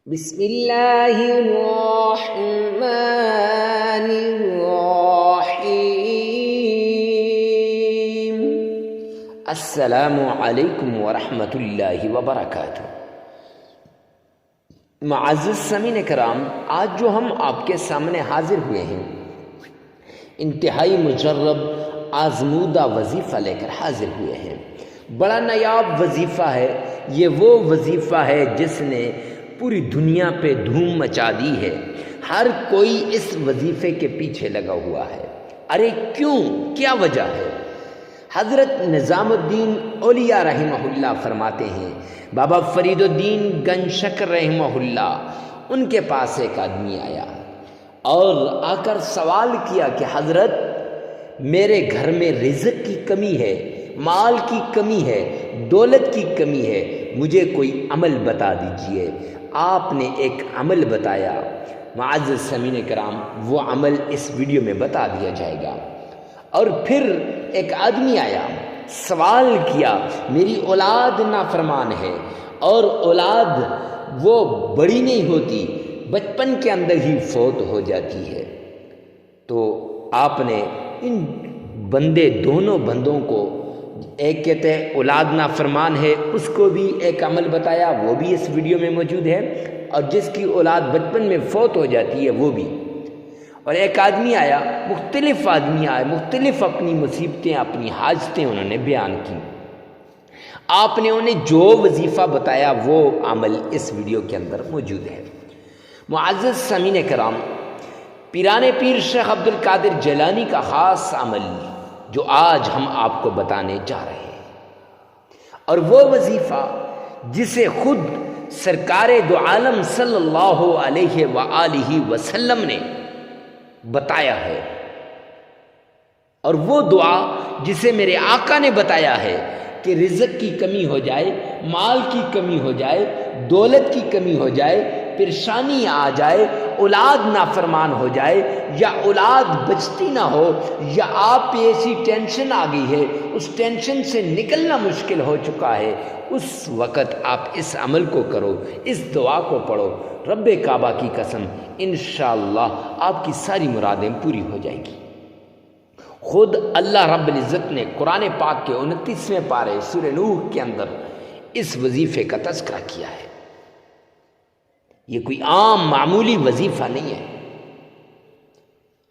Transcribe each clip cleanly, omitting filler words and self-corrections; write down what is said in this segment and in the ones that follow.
بسم اللہ الرحمن الرحیم۔ السلام علیکم ورحمۃ اللہ وبرکاتہ۔ معزز سامعین کرام، آج جو ہم آپ کے سامنے حاضر ہوئے ہیں، انتہائی مجرب آزمودہ وظیفہ لے کر حاضر ہوئے ہیں۔ بڑا نایاب وظیفہ ہے یہ، وہ وظیفہ ہے جس نے پوری دنیا پہ دھوم مچا دی ہے۔ ہر کوئی اس وظیفے کے پیچھے لگا ہوا ہے۔ ارے کیوں؟ کیا وجہ ہے؟ حضرت نظام الدین اولیاء رحمہ اللہ فرماتے ہیں، بابا فرید الدین گنج شکر رحمہ اللہ، ان کے پاس ایک آدمی آیا اور آ کر سوال کیا کہ حضرت، میرے گھر میں رزق کی کمی ہے، مال کی کمی ہے، دولت کی کمی ہے، مجھے کوئی عمل بتا دیجئے۔ آپ نے ایک عمل بتایا۔ معزز سامعین کرام، وہ عمل اس ویڈیو میں بتا دیا جائے گا۔ اور پھر ایک آدمی آیا، سوال کیا، میری اولاد نافرمان ہے اور اولاد وہ بڑی نہیں ہوتی، بچپن کے اندر ہی فوت ہو جاتی ہے۔ تو آپ نے ان دونوں بندوں کو، ایک کہتے ہیں اولاد نافرمان ہے، اس کو بھی ایک عمل بتایا، وہ بھی اس ویڈیو میں موجود ہے، اور جس کی اولاد بچپن میں فوت ہو جاتی ہے وہ بھی۔ اور ایک آدمی آیا، مختلف آدمی آئے، مختلف اپنی مصیبتیں، اپنی حاجتیں انہوں نے بیان کی۔ آپ نے انہیں جو وظیفہ بتایا وہ عمل اس ویڈیو کے اندر موجود ہے۔ معزز سامعین کرام، پیران پیر شیخ عبد القادر جیلانی کا خاص عمل جو آج ہم آپ کو بتانے جا رہے ہیں، اور وہ وظیفہ جسے خود سرکار دو عالم صلی اللہ علیہ وآلہ وسلم نے بتایا ہے، اور وہ دعا جسے میرے آقا نے بتایا ہے کہ رزق کی کمی ہو جائے، مال کی کمی ہو جائے، دولت کی کمی ہو جائے، پریشانی آ جائے، اولاد نافرمان ہو جائے، یا اولاد بچتی نہ ہو، یا آپ پہ ایسی ٹینشن آ گئی ہے، اس ٹینشن سے نکلنا مشکل ہو چکا ہے، اس وقت آپ اس عمل کو کرو، اس دعا کو پڑھو، رب کعبہ کی قسم انشاءاللہ آپ کی ساری مرادیں پوری ہو جائیں گی۔ خود اللہ رب العزت نے قرآن پاک کے 29ویں پارے سورہ نوح کے اندر اس وظیفے کا تذکرہ کیا ہے۔ یہ کوئی عام معمولی وظیفہ نہیں ہے۔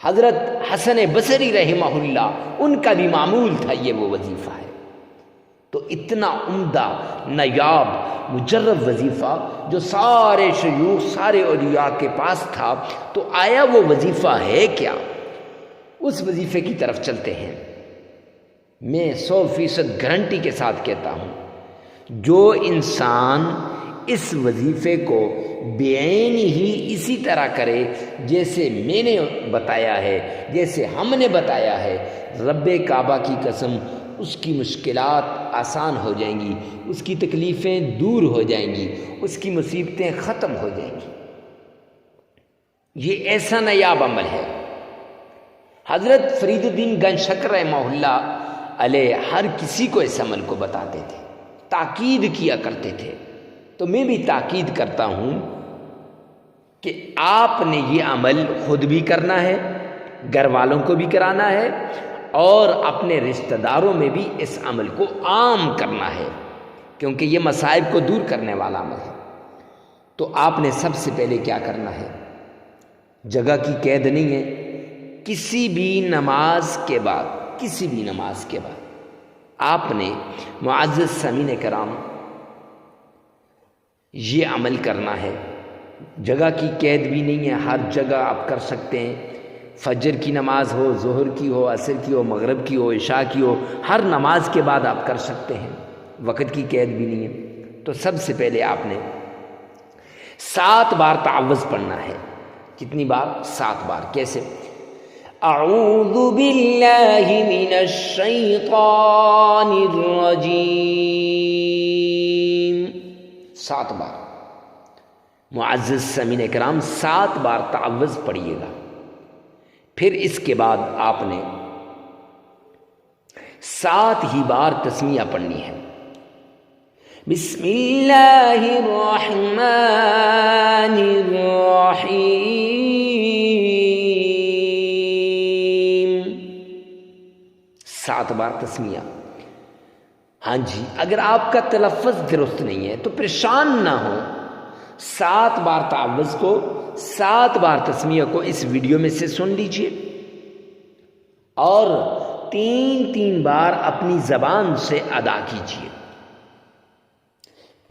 حضرت حسن بصری رحمہ اللہ، ان کا بھی معمول تھا یہ وہ وظیفہ ہے۔ تو اتنا عمدہ، نایاب، مجرب وظیفہ جو سارے شیوخ، سارے اولیاء کے پاس تھا، تو آیا وہ وظیفہ ہے کیا؟ اس وظیفے کی طرف چلتے ہیں۔ میں 100% گارنٹی کے ساتھ کہتا ہوں، جو انسان اس وظیفے کو بعین ہی اسی طرح کرے جیسے میں نے بتایا ہے، جیسے ہم نے بتایا ہے، رب کعبہ کی قسم اس کی مشکلات آسان ہو جائیں گی، اس کی تکلیفیں دور ہو جائیں گی، اس کی مصیبتیں ختم ہو جائیں گی۔ یہ ایسا نایاب عمل ہے۔ حضرت فرید الدین گنج شکر رحمہ اللہ علیہ ہر کسی کو اس عمل کو بتاتے تھے، تاکید کیا کرتے تھے۔ تو میں بھی تاکید کرتا ہوں کہ آپ نے یہ عمل خود بھی کرنا ہے، گھر والوں کو بھی کرانا ہے، اور اپنے رشتہ داروں میں بھی اس عمل کو عام کرنا ہے، کیونکہ یہ مصائب کو دور کرنے والا عمل ہے۔ تو آپ نے سب سے پہلے کیا کرنا ہے؟ جگہ کی قید نہیں ہے، کسی بھی نماز کے بعد آپ نے، معزز سامعین کرام، یہ عمل کرنا ہے۔ جگہ کی قید بھی نہیں ہے، ہر جگہ آپ کر سکتے ہیں۔ فجر کی نماز ہو، ظہر کی ہو، عصر کی ہو، مغرب کی ہو، عشاء کی ہو، ہر نماز کے بعد آپ کر سکتے ہیں، وقت کی قید بھی نہیں ہے۔ تو سب سے پہلے آپ نے 7 بار تعوذ پڑھنا ہے۔ کتنی بار؟ 7 بار۔ کیسے؟ اعوذ باللہ من الشیطان الرجیم، 7 بار۔ معزز سامعین کرام، 7 بار تعوذ پڑھیے گا۔ پھر اس کے بعد آپ نے 7 ہی بار تسمیہ پڑھنی ہے۔ بسم اللہ الرحمن الرحیم، 7 بار تسمیہ۔ ہاں جی، اگر آپ کا تلفظ درست نہیں ہے تو پریشان نہ ہو، 7 بار تعوذ کو، 7 بار تسمیہ کو اس ویڈیو میں سے سن لیجئے اور 3 بار اپنی زبان سے ادا کیجئے۔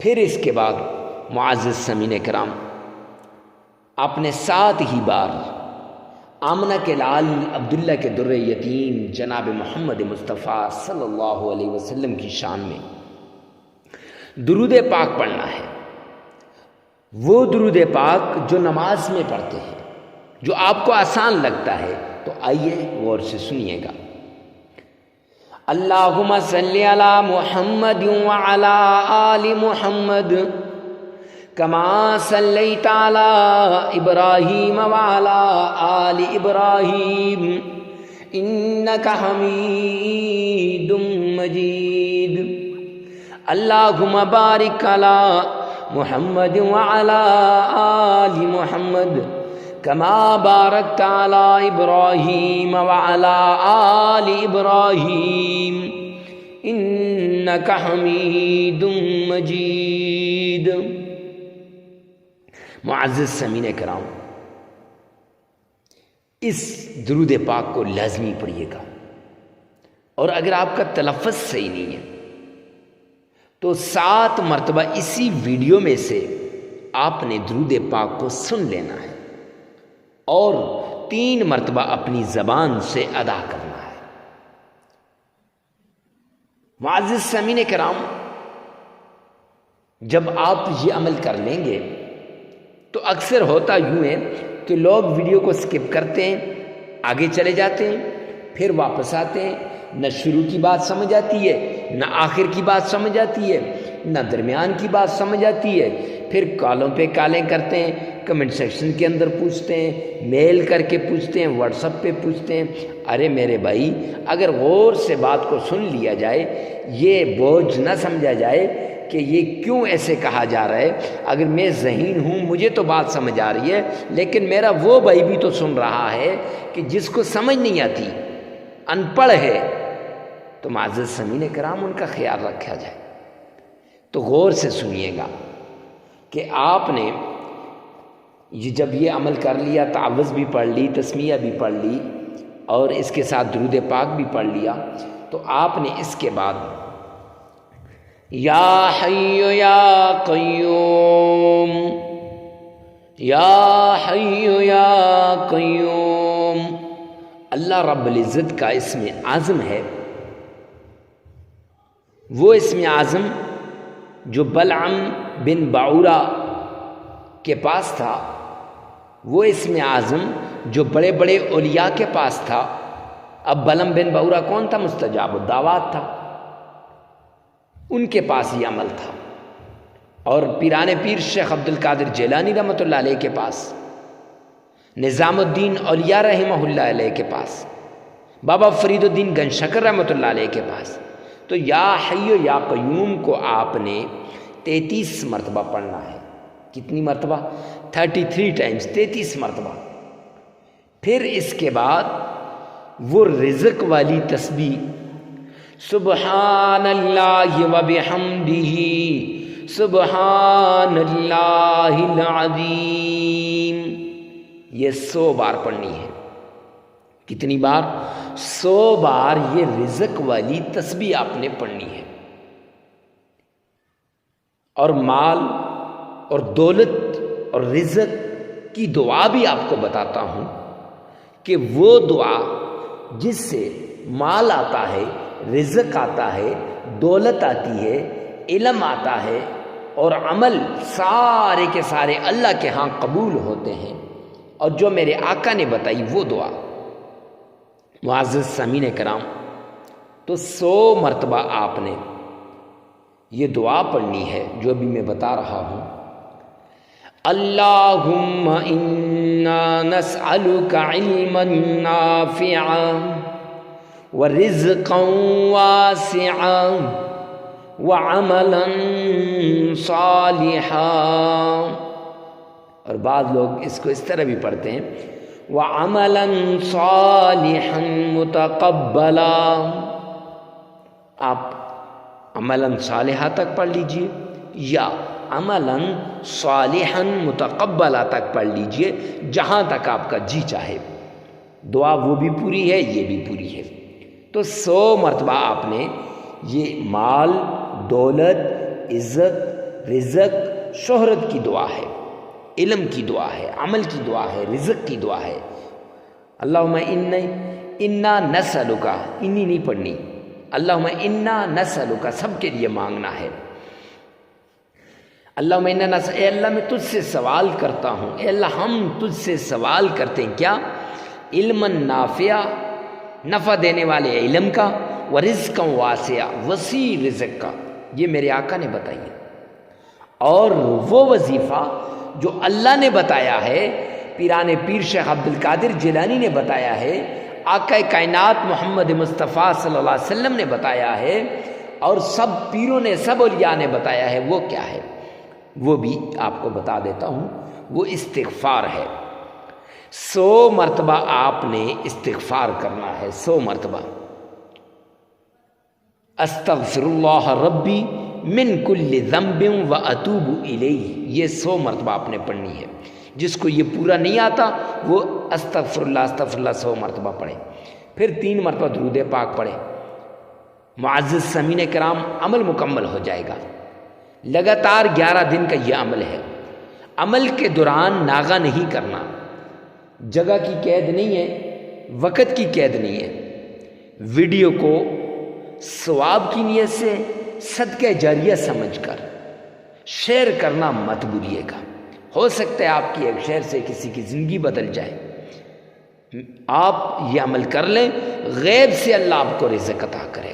پھر اس کے بعد معزز سامعین کرام، آپ نے 7 ہی بار آمنہ کے لال عبداللہ کے در یتیم جناب محمد مصطفیٰ صلی اللہ علیہ وسلم کی شان میں درود پاک پڑھنا ہے۔ وہ درود پاک جو نماز میں پڑھتے ہیں، جو آپ کو آسان لگتا ہے، تو آئیے غور سے سنیے گا۔ اللہم صلی علی محمد وعلی آل محمد کما صلیت علی ابراہیم وعلی آل ابراہیم انک حمید مجید۔ اللہم بارک علی محمد وعلی آل محمد کما بارکت علی ابراہیم وعلی آل ابراہیم انک حمید مجید۔ معزز سامعین کرام، اس درود پاک کو لازمی پڑھیے گا، اور اگر آپ کا تلفظ صحیح نہیں ہے تو 7 مرتبہ اسی ویڈیو میں سے آپ نے درود پاک کو سن لینا ہے اور 3 مرتبہ اپنی زبان سے ادا کرنا ہے۔ معزز سامعین کرام، جب آپ یہ عمل کر لیں گے تو اکثر ہوتا یوں ہے کہ لوگ ویڈیو کو سکپ کرتے ہیں، آگے چلے جاتے ہیں، پھر واپس آتے ہیں، نہ شروع کی بات سمجھ آتی ہے، نہ آخر کی بات سمجھ آتی ہے، نہ درمیان کی بات سمجھ آتی ہے، پھر کالوں پہ کالیں کرتے ہیں، کمنٹ سیکشن کے اندر پوچھتے ہیں، میل کر کے پوچھتے ہیں، واٹس ایپ پہ پوچھتے ہیں۔ ارے میرے بھائی، اگر غور سے بات کو سن لیا جائے، یہ بوجھ نہ سمجھا جائے کہ یہ کیوں ایسے کہا جا رہا ہے۔ اگر میں ذہین ہوں، مجھے تو بات سمجھ آ رہی ہے، لیکن میرا وہ بھائی بھی تو سن رہا ہے کہ جس کو سمجھ نہیں آتی، ان پڑھ ہے، تو معزز سامعین کرام ان کا خیال رکھا جائے۔ تو غور سے سنیے گا کہ آپ نے جب یہ عمل کر لیا، تعوذ بھی پڑھ لی، تسمیہ بھی پڑھ لی اور اس کے ساتھ درود پاک بھی پڑھ لیا، تو آپ نے اس کے بعد یا حی یا قیوم، یا حی یا قیوم، اللہ رب العزت کا اسم اعظم ہے، وہ اسم اعظم جو بلعم بن بعورہ کے پاس تھا، وہ اسم اعظم جو بڑے بڑے اولیاء کے پاس تھا۔ اب بلعم بن بعورہ کون تھا؟ مستجاب الدعوات تھا، ان کے پاس یہ عمل تھا، اور پیران پیر شیخ عبد القادر جیلانی رحمۃ اللہ علیہ کے پاس، نظام الدین اولیاء رحمہ اللہ علیہ کے پاس، بابا فرید الدین گنج شکر رحمۃ اللہ علیہ کے پاس۔ تو یا حی یا قیوم کو آپ نے 33 مرتبہ پڑھنا ہے۔ کتنی مرتبہ؟ 33 ٹائمز، 33 مرتبہ۔ پھر اس کے بعد وہ رزق والی تسبیح سبحان اللہ وبحمدہ سبحان اللہ العظیم، یہ 100 بار پڑھنی ہے۔ کتنی بار؟ 100 بار یہ رزق والی تسبیح آپ نے پڑھنی ہے۔ اور مال اور دولت اور رزق کی دعا بھی آپ کو بتاتا ہوں کہ وہ دعا جس سے مال آتا ہے، رزق آتا ہے، دولت آتی ہے، علم آتا ہے، اور عمل سارے کے سارے اللہ کے ہاں قبول ہوتے ہیں، اور جو میرے آقا نے بتائی وہ دعا۔ معزز سامعین کرام، تو 100 مرتبہ آپ نے یہ دعا پڑھنی ہے جو ابھی میں بتا رہا ہوں۔ اللہم انا نسألک علما نافعا ورزقا واسعا وعملا صالحا۔ اور بعض لوگ اس کو اس طرح بھی پڑھتے ہیں وَعَمَلًا صَالِحًا مُتَقَبَّلًا، آپ عملاً صالحہ تک پڑھ لیجئے یا عملاً صالحاً متقبلہ تک پڑھ لیجئے، جہاں تک آپ کا جی چاہے، دعا وہ بھی پوری ہے، یہ بھی پوری ہے۔ تو 100 مرتبہ آپ نے یہ مال، دولت، عزت، رزق، شہرت کی دعا ہے، علم کی دعا ہے، عمل کی دعا ہے، رزق کی دعا ہے۔ اللہم انا نسألک، انی نہیں پڑھنی، اللہم انا نسألک سب کے لیے مانگنا ہے۔ اللہم انا نسألک، اے اللہ میں تجھ سے سوال کرتا ہوں، اے اللہ ہم تجھ سے سوال کرتے ہیں کیا؟ علما نافعا، نفع دینے والے علم کا، ورزقا واسعا، وسیع رزق کا، یہ میرے آقا نے بتائی، اور وہ وظیفہ جو اللہ نے بتایا ہے، پیران پیر شیخ عبد القادر جیلانی نے بتایا ہے، آقا کائنات محمد مصطفیٰ صلی اللہ علیہ وسلم نے بتایا ہے، اور سب پیروں نے، سب اولیاء نے بتایا ہے، وہ کیا ہے؟ وہ بھی آپ کو بتا دیتا ہوں، وہ استغفار ہے۔ 100 مرتبہ آپ نے استغفار کرنا ہے، 100 مرتبہ۔ استغفر اللہ ربی من کل ذنب واتوب الیہ، یہ 100 مرتبہ آپ نے پڑھنی ہے۔ جس کو یہ پورا نہیں آتا وہ استغفر اللہ 100 مرتبہ پڑھے، پھر 3 مرتبہ درود پاک پڑھے۔ معزز سامعین کرام، عمل مکمل ہو جائے گا۔ لگاتار 11 دن کا یہ عمل ہے۔ عمل کے دوران ناغہ نہیں کرنا، جگہ کی قید نہیں ہے، وقت کی قید نہیں ہے۔ ویڈیو کو ثواب کی نیت سے صدقہ جاریہ سمجھ کر شیئر کرنا مت بھولیے گا، ہو سکتا ہے آپ کی ایک شیئر سے کسی کی زندگی بدل جائے۔ آپ یہ عمل کر لیں، غیب سے اللہ آپ کو رزق عطا کرے گا۔